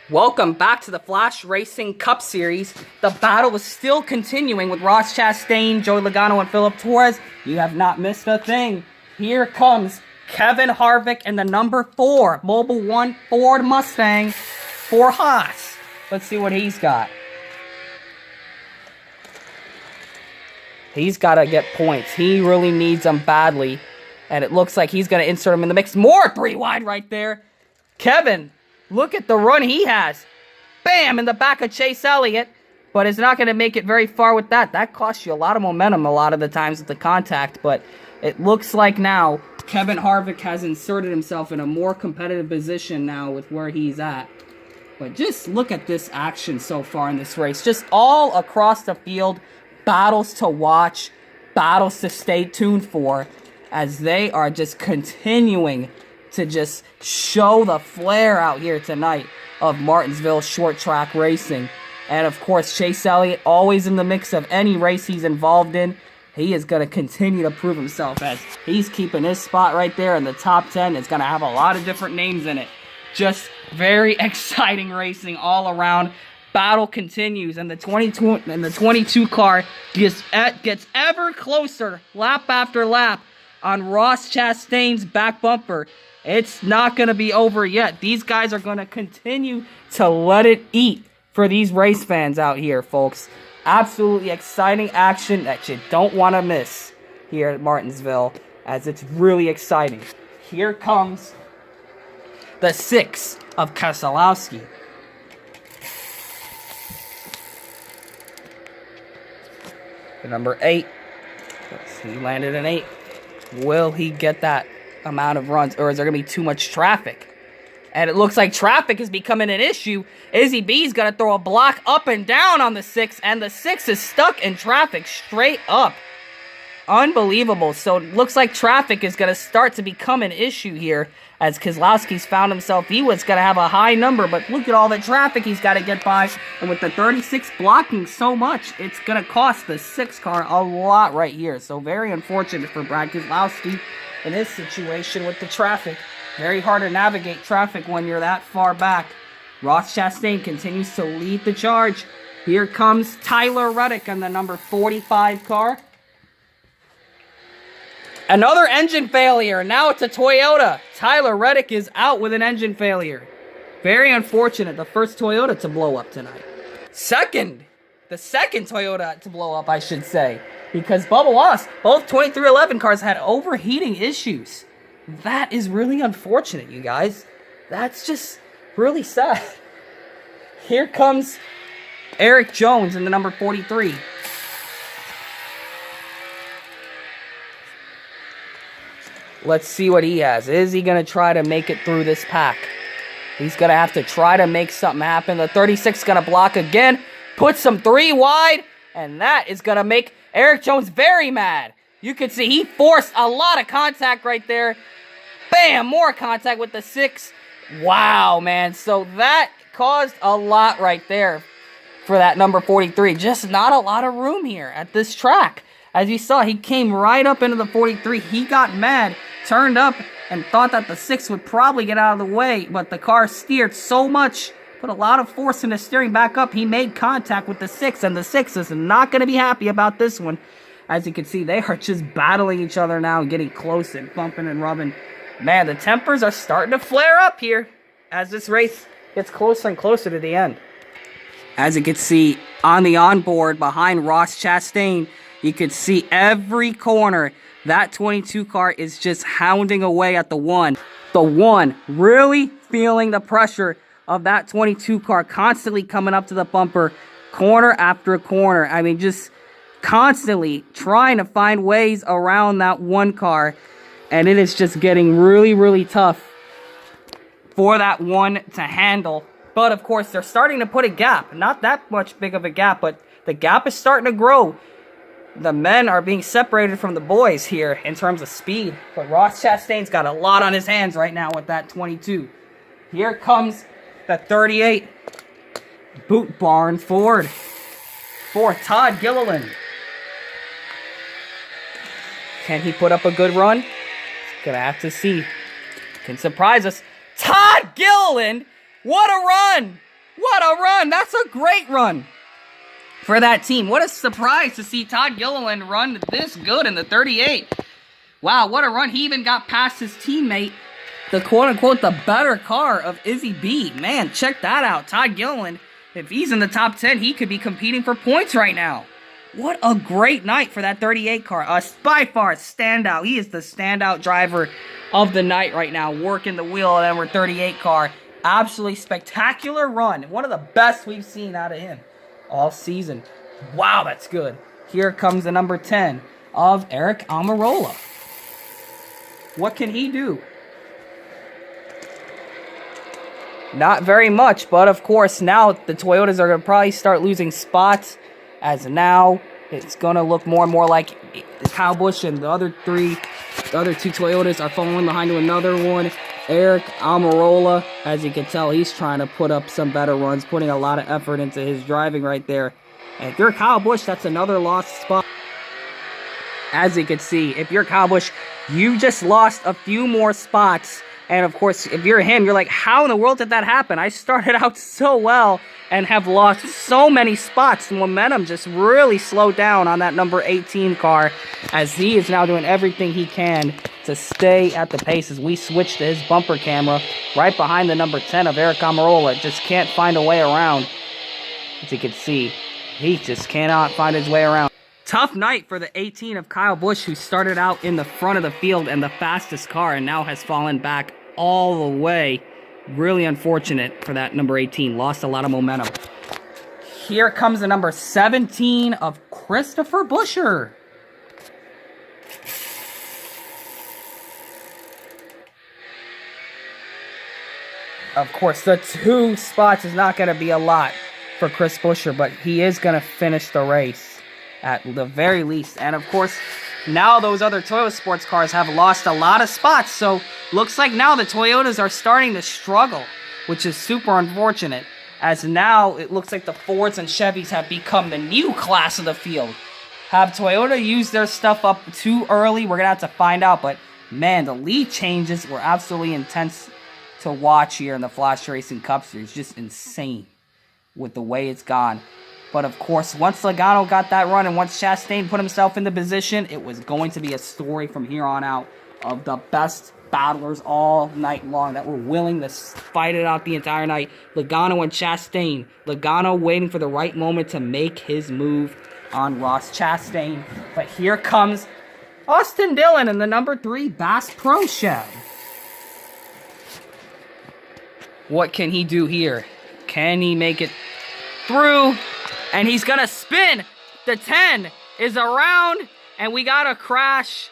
Welcome back to the Flashracing Cup Series. The battle is still continuing with Ross Chastain, Joey Logano, and Philip Torres. You have not missed a thing. Here comes Kevin Harvick and the number 4 Mobile 1 Ford Mustang for Haas. Let's see what he's got. He's got to get points. He really needs them badly. And it looks like he's going to insert him in the mix. More 3 wide right there. Kevin, look at the run he has. Bam! In the back of Chase Elliott. But it's not going to make it very far with that. That costs you a lot of momentum a lot of the times with the contact. But it looks like now Kevin Harvick has inserted himself in a more competitive position now with where he's at. But just look at this action so far in this race. Just all across the field. Battles to watch. Battles to stay tuned for. As they are just continuing to just show the flair out here tonight of Martinsville short track racing. And of course, Chase Elliott always in the mix of any race he's involved in. He is going to continue to prove himself as he's keeping his spot right there in the top 10. It's going to have a lot of different names in it. Just very exciting racing all around. Battle continues, and the 22 car gets ever closer lap after lap on Ross Chastain's back bumper. It's not going to be over yet. These guys are going to continue to let it eat for these race fans out here, folks. Absolutely exciting action that you don't want to miss here at Martinsville, as it's really exciting. Here comes the 6 of Keselowski. The number 8. He landed an 8. Will he get that amount of runs, or is there going to be too much traffic? And it looks like traffic is becoming an issue. Izzy B's going to throw a block up and down on the 6, and the 6 is stuck in traffic straight up. Unbelievable. So it looks like traffic is going to start to become an issue here, as Keselowski's found himself. He was going to have a high number, but look at all the traffic he's got to get by. And with the 36 blocking so much, it's going to cost the 6 car a lot right here. So very unfortunate for Brad Keselowski in this situation with the traffic. Very hard to navigate traffic when you're that far back. Ross Chastain continues to lead the charge. Here comes Tyler Reddick on the number 45 car. Another engine failure. Now it's a Toyota. Tyler Reddick is out with an engine failure. Very unfortunate. The first Toyota to blow up tonight. The second Toyota to blow up, I should say. Because Bubba Wallace, both 2311 cars had overheating issues. That is really unfortunate, you guys. That's just really sad. Here comes Eric Jones in the number 43. Let's see what he has. Is he going to try to make it through this pack? He's going to have to try to make something happen. The 36 is going to block again. Put some 3 wide. And that is going to make Eric Jones very mad. You can see he forced a lot of contact right there. Bam! More contact with the 6. Wow, man. So that caused a lot right there for that number 43. Just not a lot of room here at this track. As you saw, he came right up into the 43. He got mad, turned up, and thought that the 6 would probably get out of the way. But the car steered so much, put a lot of force in the steering back up. He made contact with the 6, and the 6 is not going to be happy about this one. As you can see, they are just battling each other now, getting close and bumping and rubbing. Man, the tempers are starting to flare up here as this race gets closer and closer to the end. As you can see, on the onboard behind Ross Chastain, you can see every corner. That 22 car is just hounding away at the 1. The 1 really feeling the pressure of that 22 car constantly coming up to the bumper, corner after corner. I mean, just constantly trying to find ways around that 1 car. And it is just getting really, really tough for that 1 to handle. But, of course, they're starting to put a gap. Not that much big of a gap, but the gap is starting to grow. The men are being separated from the boys here in terms of speed. But Ross Chastain's got a lot on his hands right now with that 22. Here comes the 38 Boot Barn Ford for Todd Gilliland. Can he put up a good run? Gonna have to see. Can surprise us. Todd Gilliland! What a run! What a run! That's a great run for that team. What a surprise to see Todd Gilliland run this good in the 38. Wow, what a run. He even got past his teammate, the quote-unquote the better car of Izzy B. Man, check that out. Todd Gilliland, if he's in the top 10, he could be competing for points right now. What a great night for that 38 car. By far, standout. He is the standout driver of the night right now, working the wheel of that number 38 car. Absolutely spectacular run. One of the best we've seen out of him all season. Wow, that's good. Here comes the number 10 of Eric Almirola. What can he do? Not very much, but of course now the Toyotas are going to probably start losing spots, as now it's going to look more and more like Kyle Busch and the other two Toyotas are falling behind to another one. Eric Almirola, as you can tell, he's trying to put up some better runs, putting a lot of effort into his driving right there. And if you're Kyle Busch, that's another lost spot. As you can see, if you're Kyle Busch, you just lost a few more spots. And of course, if you're him, you're like, how in the world did that happen? I started out so well and have lost so many spots. The momentum just really slowed down on that number 18 car, as he is now doing everything he can to stay at the pace. As we switch to his bumper camera right behind the number 10 of Eric Almirola. Just can't find a way around. As you can see, he just cannot find his way around. Tough night for the 18 of Kyle Busch, who started out in the front of the field and the fastest car and now has fallen back all the way. Really unfortunate for that number 18. Lost a lot of momentum. Here comes the number 17 of Christopher Buescher. Of course, the 2 spots is not going to be a lot for Chris Buescher, but he is going to finish the race at the very least. And of course, now those other Toyota sports cars have lost a lot of spots, so looks like now the Toyotas are starting to struggle, which is super unfortunate, as now it looks like the Fords and Chevys have become the new class of the field. Have Toyota used their stuff up too early? We're going to have to find out, but man, the lead changes were absolutely intense to watch here in the Flashracing Cup Series. Just insane with the way it's gone. But of course, once Logano got that run and once Chastain put himself into position, it was going to be a story from here on out of the best battlers all night long that were willing to fight it out the entire night. Logano and Chastain. Logano waiting for the right moment to make his move on Ross Chastain. But here comes Austin Dillon in the number 3 Bass Pro Shed. What can he do here? Can he make it through? And he's going to spin. The 10 is around, and we got a crash.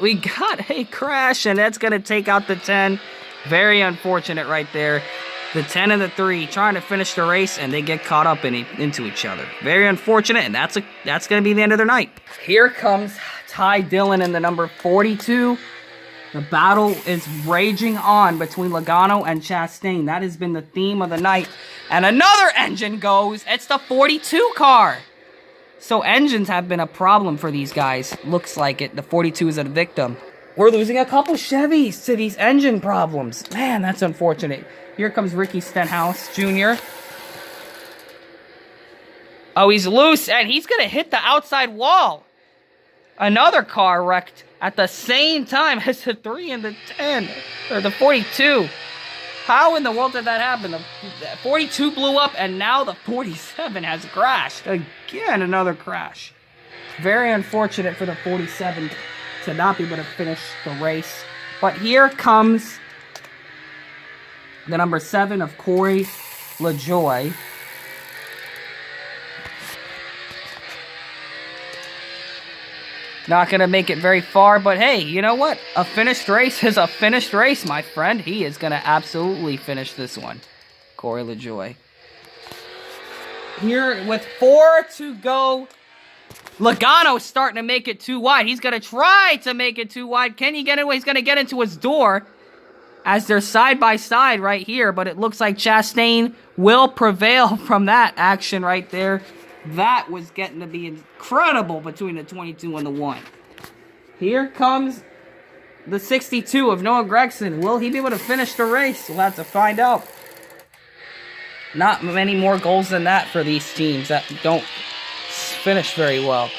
We got a crash, and that's going to take out the 10. Very unfortunate right there. The 10 and the 3 trying to finish the race, and they get caught up into each other. Very unfortunate, and that's going to be the end of their night. Here comes Ty Dillon in the number 42. The battle is raging on between Logano and Chastain. That has been the theme of the night. And another engine goes. It's the 42 car. So engines have been a problem for these guys. Looks like it. The 42 is a victim. We're losing a couple Chevys to these engine problems. Man, that's unfortunate. Here comes Ricky Stenhouse Jr. Oh, he's loose, and he's going to hit the outside wall. Another car wrecked at the same time as the 3 and the 10, or the 42. How in the world did that happen? The 42 blew up, and now the 47 has crashed. Again, another crash. Very unfortunate for the 47 to not be able to finish the race. But here comes the number 7 of Corey LaJoie. Not going to make it very far, but hey, you know what? A finished race is a finished race, my friend. He is going to absolutely finish this one. Corey LaJoie. Here with 4 to go. Logano's starting to make it too wide. He's going to try to make it too wide. Can he get away? He's going to get into his door as they're side by side right here, but it looks like Chastain will prevail from that action right there. That was getting to be incredible between the 22 and the 1. Here comes the 62 of Noah Gragson. Will he be able to finish the race? We'll have to find out. Not many more goals than that for these teams that don't finish very well.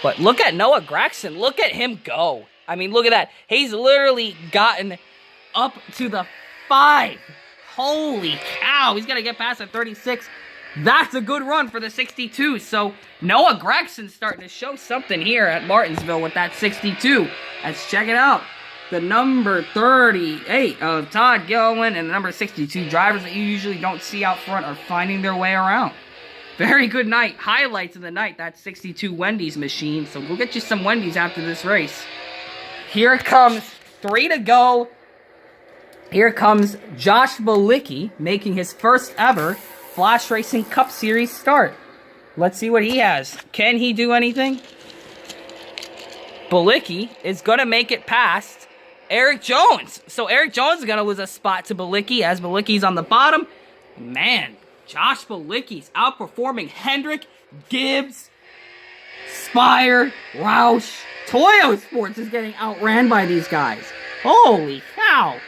But look at Noah Gregson. Look at him go. I mean, look at that. He's literally gotten up to the 5. Holy cow. He's going to get past the 36. That's a good run for the 62. So Noah Gregson's starting to show something here at Martinsville with that 62. Let's check it out. The number 38 of Todd Gilliland and the number 62 drivers that you usually don't see out front are finding their way around. Very good night. Highlights of the night, that 62 Wendy's machine. So we'll get you some Wendy's after this race. Here it comes. 3 to go. Here comes Josh Balicki making his first ever Flashracing Cup Series start. Let's see what he has. Can he do anything? Balicki is going to make it past Eric Jones. So Eric Jones is going to lose a spot to Balicki as Balicki's on the bottom. Man, Josh Balicki's outperforming Hendrick, Gibbs, Spire, Roush. Toyo Sports is getting outran by these guys. Holy cow.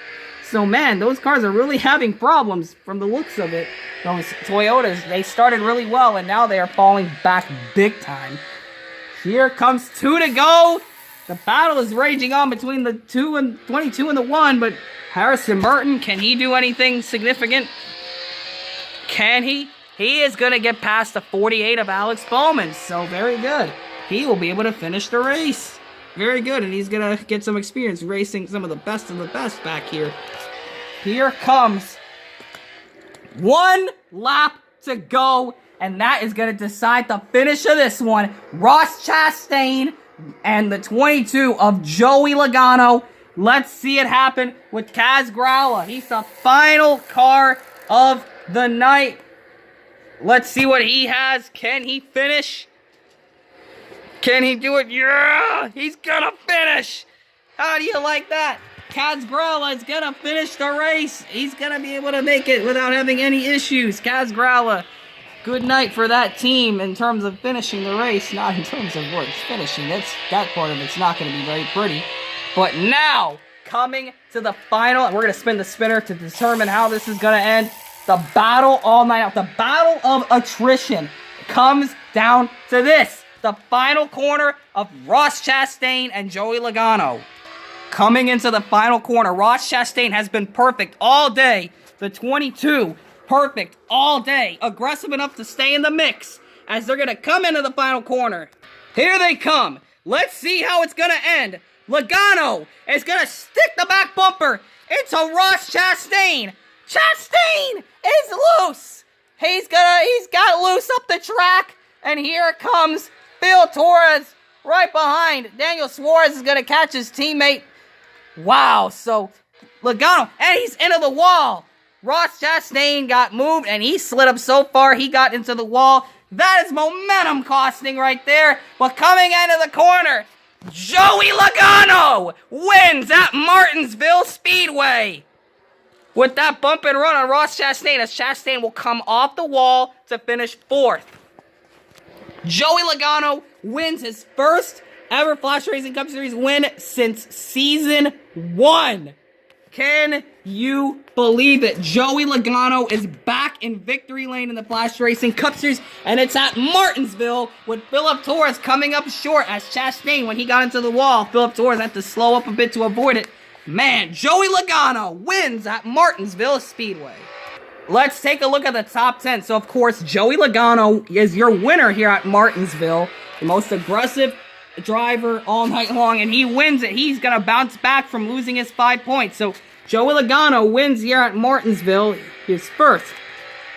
So, man, those cars are really having problems from the looks of it. Those Toyotas, they started really well, and now they are falling back big time. Here comes 2 to go. The battle is raging on between the 22 and the 1, but Harrison Merton, can he do anything significant? Can he? He is going to get past the 48 of Alex Bowman, so very good. He will be able to finish the race. Very good, and he's going to get some experience racing some of the best back here. Here comes 1 lap to go, and that is going to decide the finish of this one. Ross Chastain and the 22 of Joey Logano. Let's see it happen with Kaz Gralla. He's the final car of the night. Let's see what he has. Can he finish? Can he do it? Yeah! He's gonna finish! How do you like that? Kaz Gralla is gonna finish the race. He's gonna be able to make it without having any issues. Kaz Gralla, good night for that team in terms of finishing the race. Not in terms of what it's finishing. That part of it's not gonna be very pretty. But now, coming to the final, and we're gonna spin the spinner to determine how this is gonna end. The battle all night out. The battle of attrition comes down to this. The final corner of Ross Chastain and Joey Logano. Coming into the final corner, Ross Chastain has been perfect all day. The 22, perfect all day. Aggressive enough to stay in the mix as they're going to come into the final corner. Here they come. Let's see how it's going to end. Logano is going to stick the back bumper into Ross Chastain. Chastain is loose. He's got loose up the track. And here it comes. Phil Torres right behind. Daniel Suarez is going to catch his teammate. Wow, so Logano, and he's into the wall. Ross Chastain got moved, and he slid up so far, he got into the wall. That is momentum costing right there. But coming into the corner, Joey Logano wins at Martinsville Speedway. With that bump and run on Ross Chastain, as Chastain will come off the wall to finish 4th. Joey Logano wins his first ever Flashracing Cup Series win since Season 1. Can you believe it? Joey Logano is back in victory lane in the Flashracing Cup Series, and it's at Martinsville with Philip Torres coming up short as Chastain, when he got into the wall, Philip Torres had to slow up a bit to avoid it. Man, Joey Logano wins at Martinsville Speedway. Let's take a look at the top 10. So, of course, Joey Logano is your winner here at Martinsville. The most aggressive driver all night long, and he wins it. He's going to bounce back from losing his 5 points. So, Joey Logano wins here at Martinsville. His first.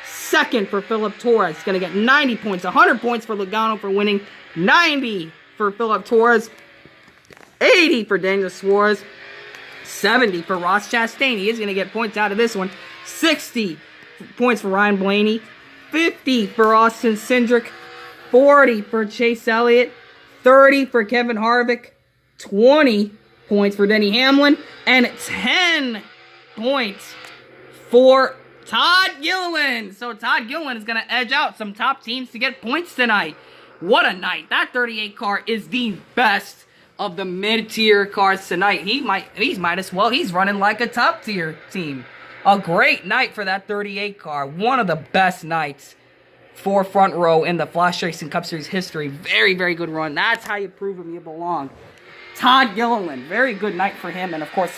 Second for Philip Torres. He's going to get 90 points. 100 points for Logano for winning. 90 for Philip Torres. 80 for Daniel Suarez. 70 for Ross Chastain. He is going to get points out of this one. 60 points for Ryan Blaney, 50 for Austin Cindric, 40 for Chase Elliott, 30 for Kevin Harvick, 20 points for Denny Hamlin, and 10 points for Todd Gilliland. So Todd Gilliland is going to edge out some top teams to get points tonight. What a night. That 38 car is the best of the mid-tier cars tonight. He's running like a top-tier team. A great night for that 38 car. One of the best nights for front row in the Flashracing Cup Series history. Very, very good run. That's how you prove him you belong. Todd Gilliland, very good night for him. And of course,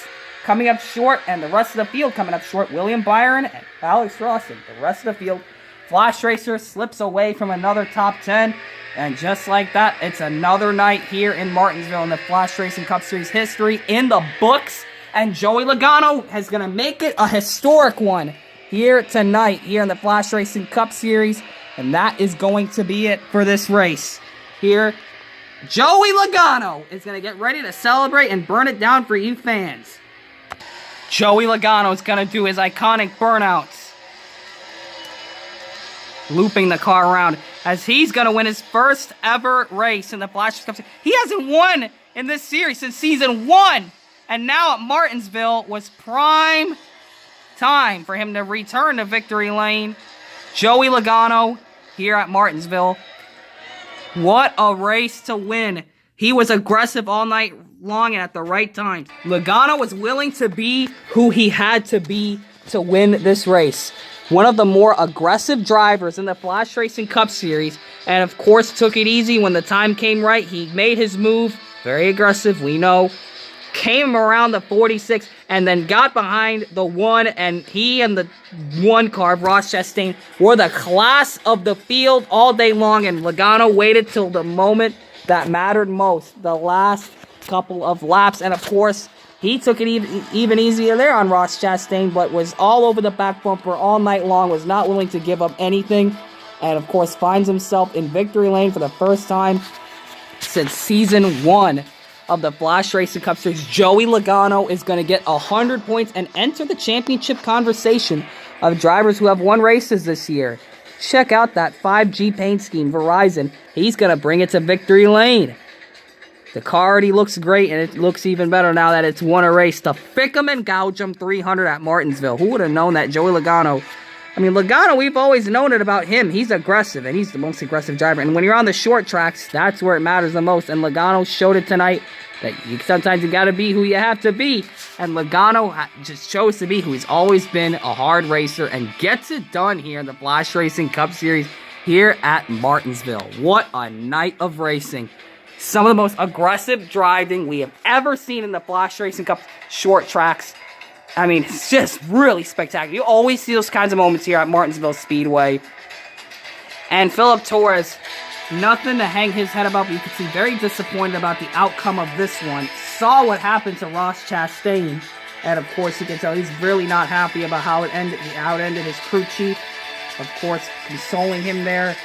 coming up short, and the rest of the field coming up short, William Byron and Alex Rawson. The rest of the field, Flash Racer slips away from another top 10. And just like that, it's another night here in Martinsville in the Flashracing Cup Series history in the books. And Joey Logano is going to make it a historic one here tonight, here in the Flashracing Cup Series. And that is going to be it for this race. Here, Joey Logano is going to get ready to celebrate and burn it down for you fans. Joey Logano is going to do his iconic burnouts. Looping the car around as he's going to win his first ever race in the Flashracing Cup Series. He hasn't won in this series since season 1. And now at Martinsville was prime time for him to return to victory lane. Joey Logano here at Martinsville. What a race to win. He was aggressive all night long and at the right time. Logano was willing to be who he had to be to win this race. One of the more aggressive drivers in the Flashracing Cup Series. And of course took it easy when the time came right. He made his move. Very aggressive, we know. Came around the 46 and then got behind the 1, and he and the 1 car, Ross Chastain, were the class of the field all day long, and Logano waited till the moment that mattered most, the last couple of laps, and of course, he took it even easier there on Ross Chastain, but was all over the back bumper all night long, was not willing to give up anything, and of course, finds himself in victory lane for the first time since season 1 of the Flashracing Cup Series. Joey Logano is going to get 100 points and enter the championship conversation of drivers who have won races this year. Check out that 5G paint scheme, Verizon. He's going to bring it to victory lane. The car already looks great, and it looks even better now that it's won a race. The Fickham and Gougham 300 at Martinsville. Who would have known that Joey Logano? I mean, Logano, we've always known it about him. He's aggressive, and he's the most aggressive driver. And when you're on the short tracks, that's where it matters the most. And Logano showed it tonight that sometimes you got to be who you have to be. And Logano just chose to be who he's always been, a hard racer, and gets it done here in the Flashracing Cup Series here at Martinsville. What a night of racing. Some of the most aggressive driving we have ever seen in the Flashracing Cup short tracks. I mean, it's just really spectacular. You always see those kinds of moments here at Martinsville Speedway. And Philip Torres, nothing to hang his head about, but you can see very disappointed about the outcome of this one. Saw what happened to Ross Chastain. And of course, you can tell he's really not happy about how it ended. He out-ended his crew chief. Of course, consoling him there.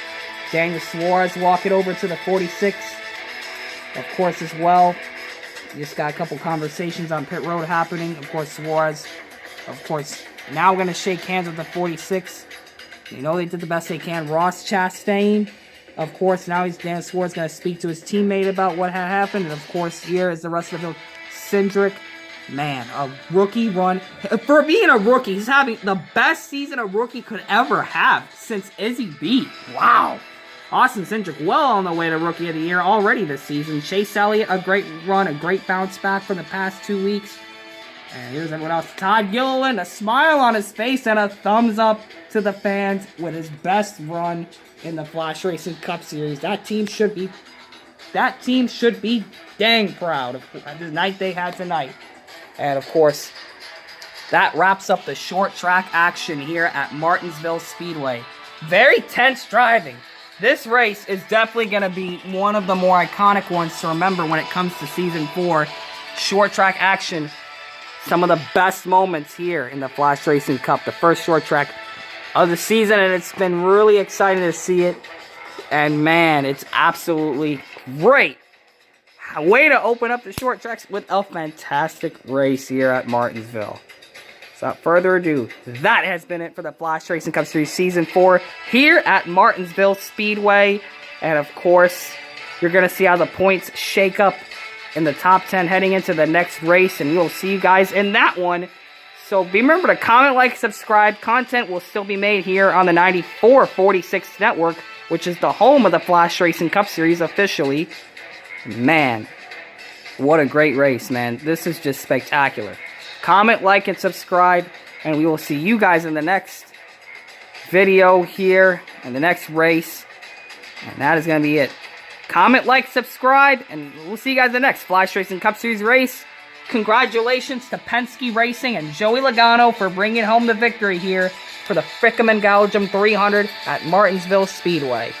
Daniel Suarez walking over to the 46. Of course, as well. Just got a couple conversations on pit road happening. Of course, Suarez, of course, now going to shake hands with the 46. You know they did the best they can. Ross Chastain, of course, now Dan Suarez going to speak to his teammate about what had happened. And of course, here is the rest of the field. Cindric, man, a rookie run. For being a rookie, he's having the best season a rookie could ever have since Izzy B. Wow. Austin Cindric well on the way to Rookie of the Year already this season. Chase Elliott, a great run, a great bounce back for the past 2 weeks. And here's everyone else. Todd Gilliland, a smile on his face and a thumbs up to the fans with his best run in the Flashracing Cup Series. That team should be dang proud of the night they had tonight. And of course, that wraps up the short track action here at Martinsville Speedway. Very tense driving. This race is definitely going to be one of the more iconic ones to remember when it comes to Season 4. Short track action. Some of the best moments here in the Flashracing Cup. The first short track of the season, and it's been really exciting to see it. And man, it's absolutely great. A way to open up the short tracks with a fantastic race here at Martinsville. Without further ado, that has been it for the Flashracing Cup Series Season 4 here at Martinsville Speedway. And of course, you're going to see how the points shake up in the top 10 heading into the next race. And we'll see you guys in that one. So remember to comment, like, subscribe. Content will still be made here on the 9446 network, which is the home of the Flashracing Cup Series officially. Man, what a great race, man. This is just spectacular. Comment, like, and subscribe. And we will see you guys in the next video here, in the next race. And that is going to be it. Comment, like, subscribe, and we'll see you guys in the next Flashracing Cup Series race. Congratulations to Penske Racing and Joey Logano for bringing home the victory here for the Frickum and Gaudium 300 at Martinsville Speedway.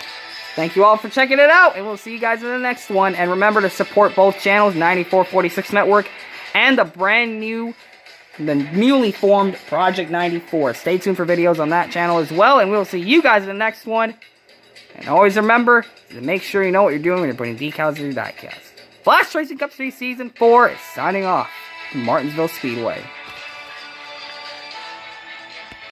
Thank you all for checking it out, and we'll see you guys in the next one. And remember to support both channels, 9446 Network and the newly formed Project 94. Stay tuned for videos on that channel as well, and we'll see you guys in the next one. And always remember to make sure you know what you're doing when you're putting decals in your diecast. Flashracing Cup Series Season 4 is signing off from Martinsville Speedway.